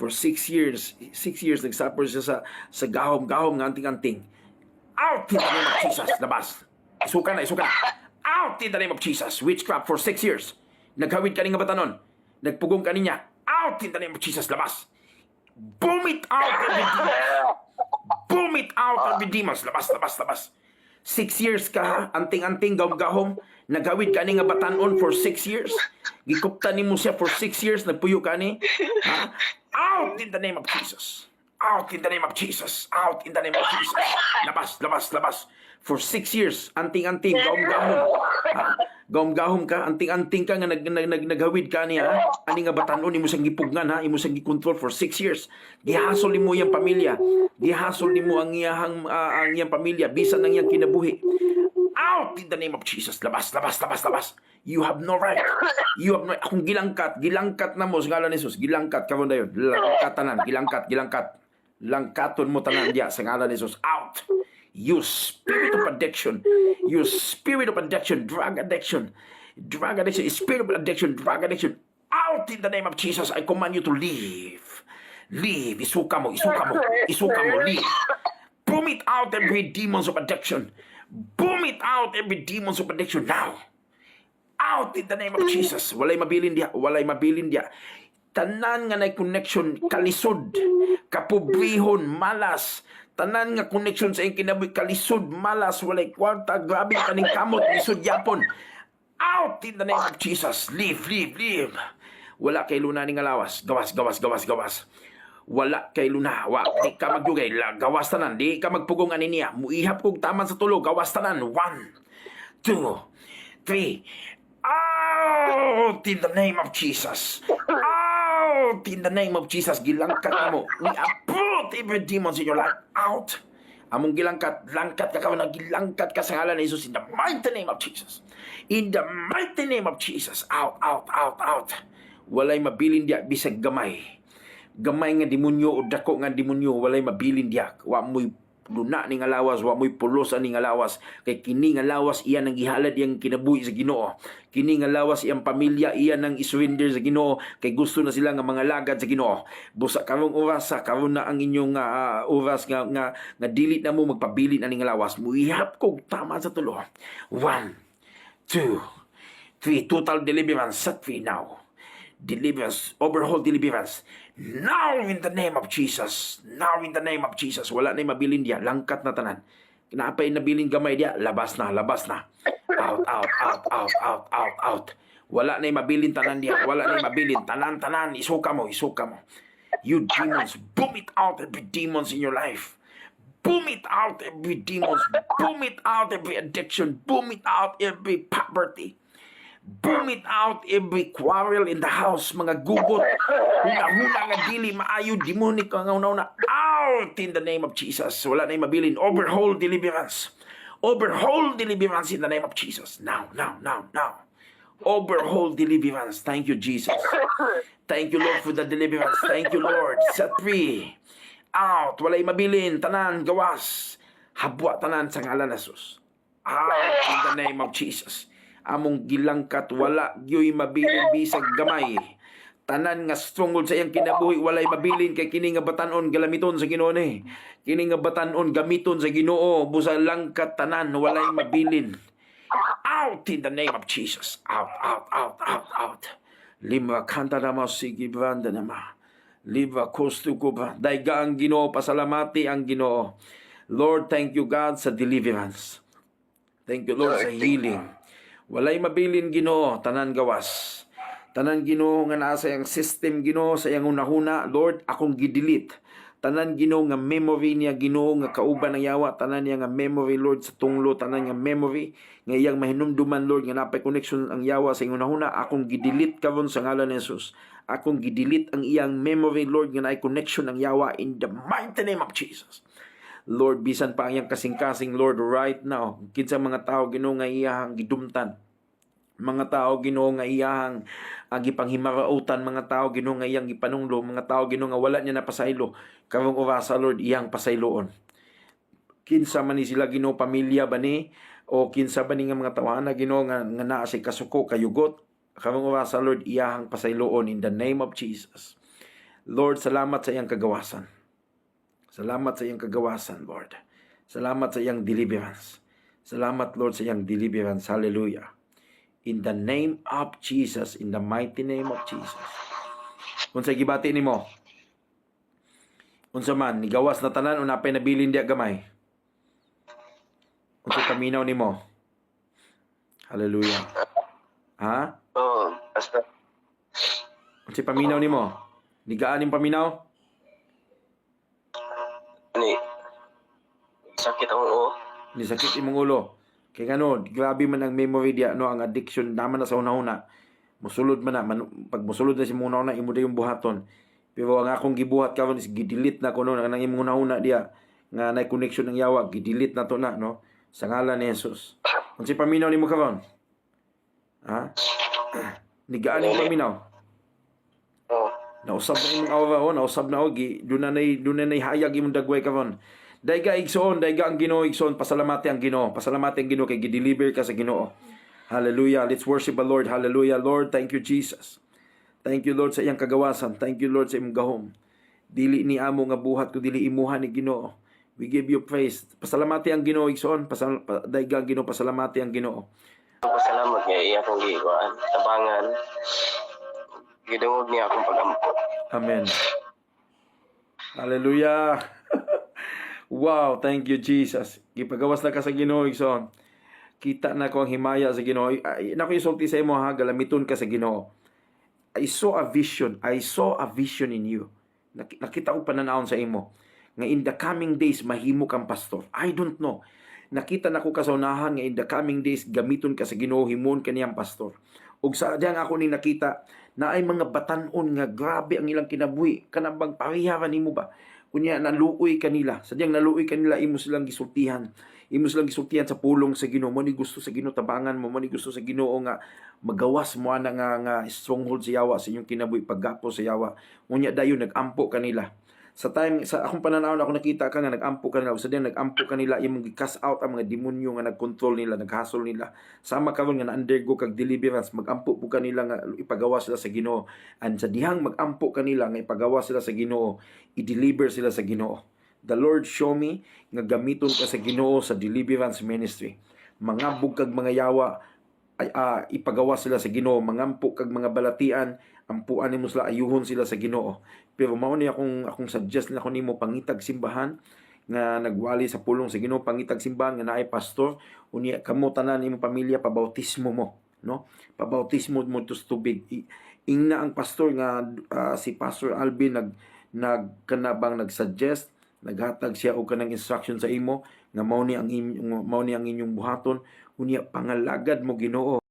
For 6 years, 6 years nagsuffer siya sa gahom-gahom nga anting-anting. Out in the name of Jesus. Labas. Isuka na, isuka na. Out in the name of Jesus. Witchcraft for 6 years. Naghawid ka ning batanon. Nagpugong ka niya. Out in the name of Jesus. Labas. Boom it out every demons. Boom it out every demons. Labas, labas, labas. 6 years ka ha, anting-anting gahom-gahom. Naghawid ka ni nga batanon for 6 years. Gikupta ni mo siya for 6 years. Nagpuyo ka ni. Ha? Out in the name of Jesus. Out in the name of Jesus. Out in the name of Jesus. Labas, labas, labas. For 6 years, anting-anting, gahom-gahom. Gahom-gahom ka, anting-anting ka nga naghawid ka niya. Ani nga batanon, imo siyang gipugnan ha, imo siyang gikontrol for 6 years. Gihasol nimo yang pamilya. Gihasol nimo ang iyang pamilya bisan ang iyang kinabuhi. Out in the name of Jesus. Labas, labas, labas, labas. You have no right. You have no right. Kung gilangkat na mo sa ngalan ni Jesus. Gilangkat ka mo na yun. Langkatanan, gilangkat. Langkaton mo tanan diya sa ngalan ni Jesus. Out. You spirit of addiction. You spirit of addiction. Drug addiction. Drug addiction. Spirit of addiction. Drug addiction. Out in the name of Jesus. I command you to leave. Leave. Isuka mo. Isuka mo. Isuka mo. Leave. Boom it out every demons of addiction. Boom it out every demons of addiction now. Out in the name of Jesus. Walay mabilin diya. Walay mabilin diya. Tanan nga na connection, kalisod, kapobrihon, malas. Tanan nga connection sa iyong kinabuhi, kalisod, malas, walay kwarta, grabe kaning kamot, lisod yapon. Out in the name of Jesus. Leave, leave, leave. Wala kay luna ning alawas. Gawas, gawas, gawas, gawas. Wala kay luna. Di ka magdugay. Gawas tanan. Di ka magpugong ani niya. Muihap kong taman sa tulog. Gawas tanan. 1, 2, 3. Out in the name of Jesus. Out in the name of Jesus. Gilangkat mo. We uproot every demons in your life. Out. Among gilangkat. Langkat ka ka. Gilangkat ka sa ngalan ni Jesus. In the mighty name of Jesus. In the mighty name of Jesus. Out, out, out, out. Walay mabilin diya bisag gamay. Gamay nga demonyo o dako nga demonyo. Walay mabilin diya. Wa mo'y luna ning alawas, wa mo'y pulos aning alawas. Kay kini nga lawas iyan ang gihalad iyang kinabuhi sa Ginoo. Kini nga lawas iyang pamilya iyan ang isurrender sa Ginoo kay gusto na sila nga mga lagad sa Ginoo. Busa karong oras karon na ang inyong oras nga dili na mo magpabilin aning lawas. Muihap kog tama sa tulo. 1, 2, 3. Total deliverance. Set free now. Deliverance, overhaul deliverance. Now in the name of Jesus. Now in the name of Jesus. Wala na mabilin diya. Langkat na tanan. Kinaapay na bilin gamay diya. Labas na, labas na. Out, out, out, out, out, out, out. Wala na mabilin tanan diya. Wala na mabilin. Tanan, tanan. Isuka mo, isuka mo. You demons, boom it out every demons in your life. Boom it out every demons. Boom it out every addiction. Boom it out every poverty. Boom it out every quarrel in the house. Mga gugot. Hula-hula nga dili maayo. Demonic nga una-una. Out in the name of Jesus. Wala na mabilin. Overhaul deliverance. Overhaul deliverance in the name of Jesus. Now, now, now, now. Overhaul deliverance. Thank you, Jesus. Thank you, Lord, for the deliverance. Thank you, Lord. Set free. Out. Walay mabilin. Tanan. Gawas. Habwa tanan sa ngalan na Jesus. Out in the name of Jesus. Among gilangkat wala gyoy mabilin bisag gamay. Tanan nga stronghold sa iyang kinabuhi walay mabilin kay kini nga batan-on galamiton sa Ginoo ni. Kini nga batan-on gamiton sa Ginoo busa langkat tanan walay mabilin. Out in the name of Jesus. Out, out, out, out, out. Lima kanta na sige branda nama. Liva kostu ko ba. Daiga ang Ginoo, pasalamati ang Ginoo. Lord, thank you God sa deliverance. Thank you Lord sa healing. Walay mabilin Ginoo, tanan gawas. Tanan Ginoo nga naa sa iyang system Ginoo sa iyang unahuna, Lord, akong gidelete. Tanan Ginoo nga memory niya Ginoo nga kauban ng yawa, tanan niya nga memory Lord sa tunglo, tanan nga memory nga iyang mahinumduman Lord nga napay connection ang yawa sa iyang unahuna, akong gidelete karon sa ngalan ni Jesus. Akong gidelete ang iyang memory Lord nga naay connection ang yawa in the mighty name of Jesus. Lord, bisan pa ang iyang kasing-kasing, Lord, right now, kinsa mga tao Ginoo nga iyahang gidumtan, mga tao Ginoo nga iyahang gipanghimarautan, mga tao Ginoo nga iyang gipanunglo, mga tao Ginoo nga wala niya napasaylo, karong orasa Lord, iyang pasayloon. Kinsa man ni sila Ginoo, pamilya ba ni, o kinsa ba ni nga mga tawana Ginoo nga naa say kasuko, kayugot, karong orasa Lord, iyahang pasayloon in the name of Jesus. Lord, salamat sa iyang kagawasan. Salamat sa iyang kagawasan, Lord. Salamat sa iyang deliverance. Salamat, Lord, sa iyang deliverance. Hallelujah. In the name of Jesus, in the mighty name of Jesus. Unsay gibati nimo? Unsa man, nigawas na tanan, unapay nabilin diya gamay. Unsay paminaw nimo? Hallelujah. Ha? Oo, basta Unsay paminaw nimo? Nigaan ning paminaw? ni sakit ang ulo. Ni sakit imong ulo. Kay ngano, grabe man ang memory diya, no, ang addiction naman na sa una-una. Musulod man na, pag musulod na si muna una, imo yung buhaton. Pero ang akong gibuhat karon is gidelete na ko no, ang imong una diya, nga na connection ng yawa, gidelete na to na, no, sa ngalan ni Jesus. Kung si paminaw nimo karon? Ha? Nigaan yung paminaw. Oo. Nausab na imong aura, nausab na ogi, dunay hayag imong dagway karon. Dayga igsoon, dayga ang Ginoo igsoon, pasalamati ang Ginoo, pasalamati ang Ginoo kay gideliver ka sa Ginoo. Hallelujah. Let's worship the Lord. Hallelujah. Lord, thank you Jesus. Thank you Lord sa iyang kagawasan. Thank you Lord sa imong gahom. Dili ni amo nga buhat ko dili imuha ni Ginoo. We give you praise. Pasalamati ang Ginoo igsoon, dayga ang Ginoo, pasalamati ang Ginoo. Pasalamat nga iya akong giwan, tabangan. Gidungog niya akong pagampo. Amen. Hallelujah. Wow, thank you Jesus. Gipagawas na ka sa Ginoo igsoon. Kita na ko ang himaya sa Ginoo. Nako isulti sa imo ha, galamiton ka sa Ginoo. I saw a vision. I saw a vision in you. Nakita ko pananawon sa imo. Nga in the coming days mahimo kang pastor. I don't know. Nakita na ko kasaunahan nga in the coming days gamiton ka sa Ginoo, himon kaniyang pastor. Ug sa diyang ako ning nakita na ay mga batanon nga grabe ang ilang kinabuhi. Kanabang pariharan nimo ba? Kunya naluoy kanila. Sadyang naluoy kanila, imo silang gisultihan. Imo silang gisultihan sa pulong sa Ginoo. Mo ni gusto sa Ginoo tabangan mo, ni gusto sa Ginoo nga magawas mo ana nga stronghold sa yawa sa inyong kinabuhi, paggapo sa yawa. Unya dayon nagampo kanila. Sa akong pananaw ako nakita ka nga nagampo kanila. Sa diyan nagampo kanila, imong gi-cast out ang mga demonyo nga nagkontrol nila, naghasol nila. Sama karon nga na-undergo kag deliverance, magampo po kanila nga ipagawa sila sa Ginoo. And sa dihang magampo kanila nga ipagawa sila sa Ginoo, i-deliver sila sa Ginoo. The Lord show me nga gamiton ka sa Ginoo sa deliverance ministry. Mangabog kag mga yawa, ipagawa sila sa Ginoo, mangampo kag mga balatian, ampuan nimo sila, ayuhon sila sa Ginoo. Pero mao ni akong suggest na ko nimo pangitag simbahan nga nagwali sa pulong sa Ginoo, pangitag simbahan nga naay pastor, unya kamo tanan imong pamilya pabautismo mo, no? Pabautismo mo tus tubig. Ingna ang pastor nga si Pastor Alvin nagkanabang nagsuggest, naghatag siya og kanang instruction sa imo nga mao ni ang inyong buhaton, unya pangalagad mo Ginoo.